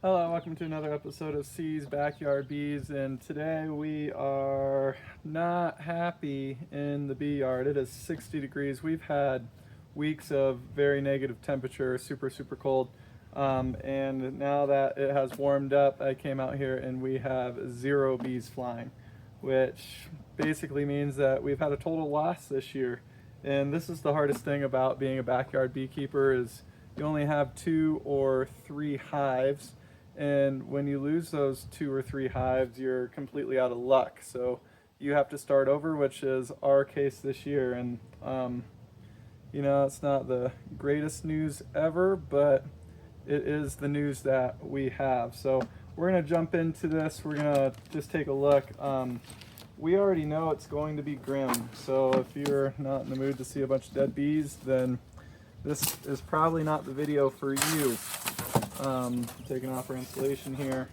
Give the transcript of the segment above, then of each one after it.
Hello, welcome to another episode of C's Backyard Bees, and today we are not happy in the bee yard. It is 60 degrees. We've had weeks of very negative temperature, super cold, and now that it has warmed up, I came out here and we have 0 bees flying, which basically means that we've had a total loss this year. And this is the hardest thing about being a backyard beekeeper is you only have 2 or 3 hives, and when you lose those 2 or 3 hives, you're completely out of luck. So you have to start over, which is our case this year. And it's not the greatest news ever, but it is the news that we have. So we're gonna jump into this. We're gonna just take a look. We already know it's going to be grim. So if you're not in the mood to see a bunch of dead bees, then this is probably not the video for you. Taking off our insulation here.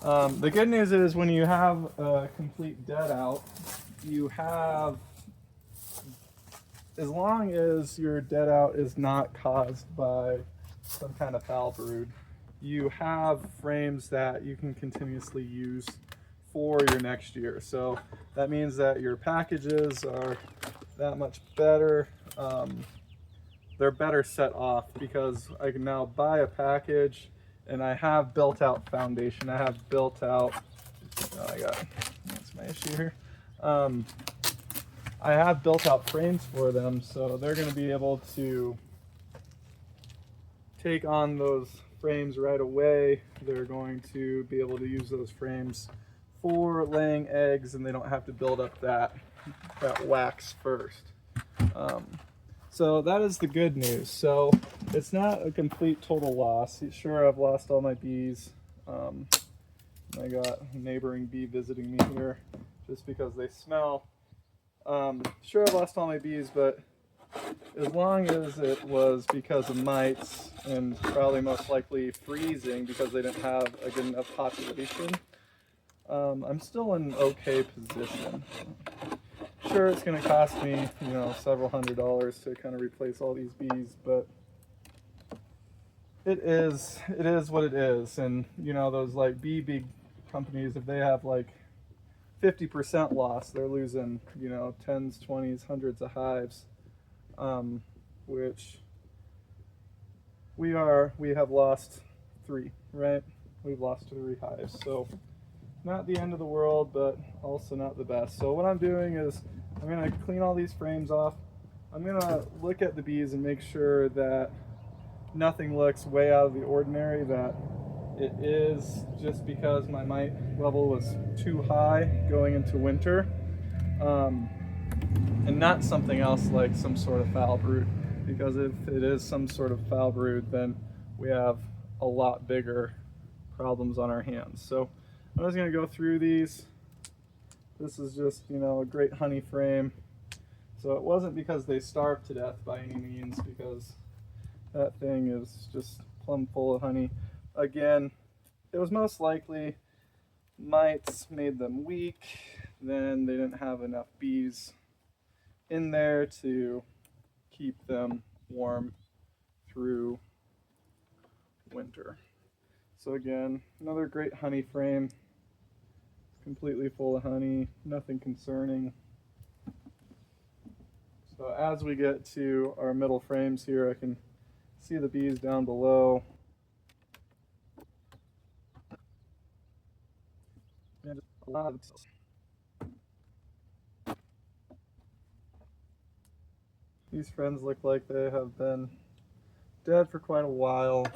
The good news is when you have a complete dead out, you have, as long as your dead out is not caused by some kind of foul brood, you have frames that you can continuously use for your next year. So that means that your packages are that much better. They're better set off because I can now buy a package and I have built out foundation. I have built out, that's my issue here. I have built out frames for them, so they're going to be able to take on those frames right away. They're going to be able to use those frames for laying eggs, and they don't have to build up that wax first. So that is the good news. So it's not a complete total loss. Sure, I've lost all my bees. I got a neighboring bee visiting me here just because they smell. Sure, I've lost all my bees, but as long as it was because of mites and probably most likely freezing because they didn't have a good enough population, I'm still in an okay position. Sure, it's going to cost me, several $100s to kind of replace all these bees, but it is what it is. And those like big companies, if they have like 50% loss, they're losing 10s, 20s, hundreds of hives, which we have lost 3, right? We've lost 3 hives, so not the end of the world, but also not the best. So what I'm doing is I'm going to clean all these frames off. I'm going to look at the bees and make sure that nothing looks way out of the ordinary, that it is just because my mite level was too high going into winter, and not something else like some sort of foul brood, because if it is some sort of foul brood, then we have a lot bigger problems on our hands. So I'm just going to go through these. This is just, a great honey frame. So it wasn't because they starved to death by any means, because that thing is just plumb full of honey. Again, it was most likely mites made them weak, then they didn't have enough bees in there to keep them warm through winter. So again, another great honey frame. Completely full of honey, nothing concerning. So as we get to our middle frames here, I can see the bees down below. And a lot of these friends look like they have been dead for quite a while.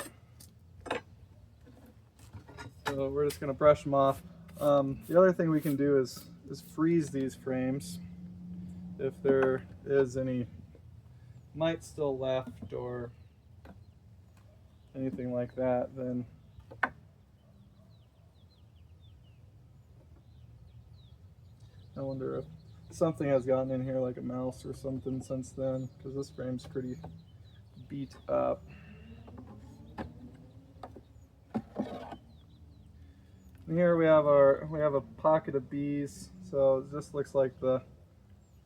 So we're just going to brush them off. The other thing we can do is freeze these frames. If there is any mite still left or anything like that, then I wonder if something has gotten in here, like a mouse or something, since then, because this frame's pretty beat up. And here we have a pocket of bees. So it just looks like the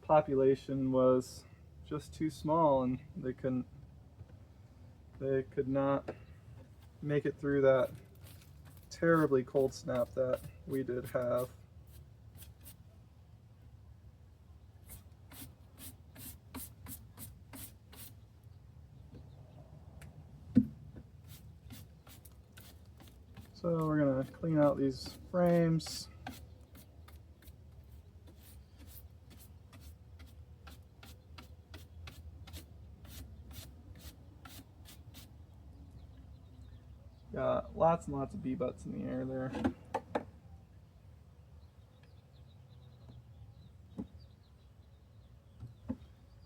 population was just too small, and they could not make it through that terribly cold snap that we did have. So we're going to clean out these frames. Got lots and lots of bee butts in the air there.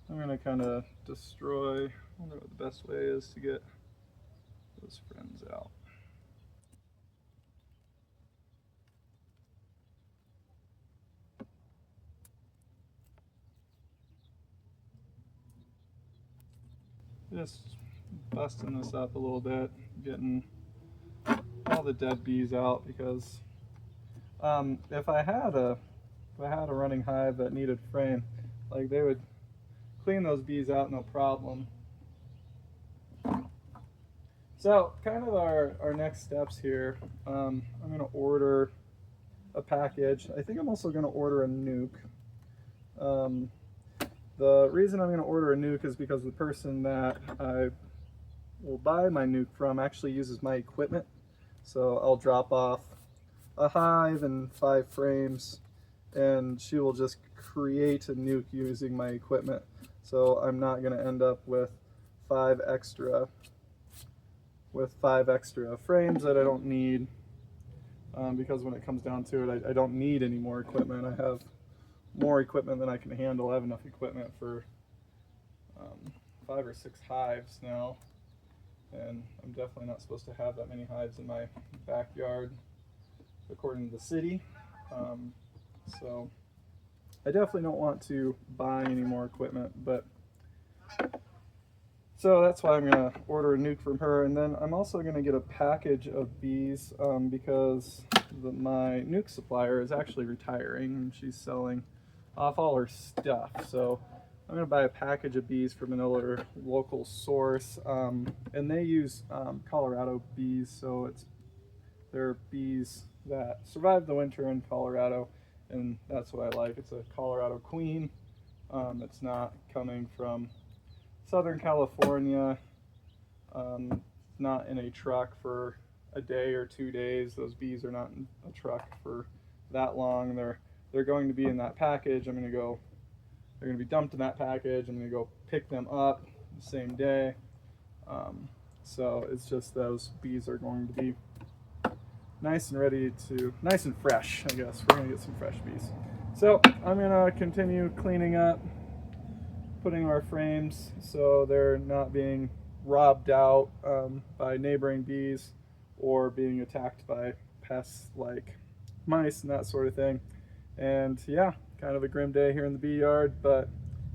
I'm going to kind of destroy, I wonder what the best way is to get those friends out. Just busting this up a little bit, getting all the dead bees out, because if I had a running hive that needed frame, like, they would clean those bees out no problem. So kind of our next steps here, I'm going to order a package. I think I'm also going to order a nuke. The reason I'm going to order a nuke is because the person that I will buy my nuke from actually uses my equipment. So I'll drop off a hive and 5 frames, and she will just create a nuke using my equipment. So I'm not going to end up with 5 extra frames that I don't need, because when it comes down to it, I don't need any more equipment. I have more equipment than I can handle. I have enough equipment for 5 or 6 hives now, and I'm definitely not supposed to have that many hives in my backyard according to the city. So I definitely don't want to buy any more equipment, but so that's why I'm going to order a nuke from her. And then I'm also going to get a package of bees, because my nuke supplier is actually retiring and she's selling off all her stuff. So I'm going to buy a package of bees from another local source, and they use Colorado bees, so they're bees that survive the winter in Colorado, and that's what I like. It's a Colorado queen. It's not coming from Southern California, not in a truck for a day or 2 days. Those bees are not in a truck for that long. They're going to be in that package. They're going to be dumped in that package. I'm going to go pick them up the same day. So it's just those bees are going to be nice and fresh, I guess. We're going to get some fresh bees. So I'm going to continue cleaning up, putting our frames so they're not being robbed out by neighboring bees or being attacked by pests like mice and that sort of thing. And yeah, kind of a grim day here in the bee yard, but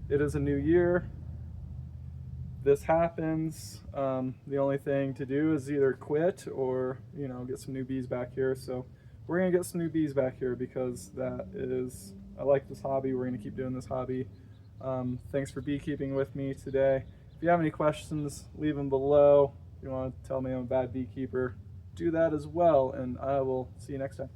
it is a new year. This happens. The only thing to do is either quit or, get some new bees back here. So we're gonna get some new bees back here because I like this hobby. We're gonna keep doing this hobby. Thanks for beekeeping with me today. If you have any questions, leave them below. If you want to tell me I'm a bad beekeeper, do that as well, and I will see you next time.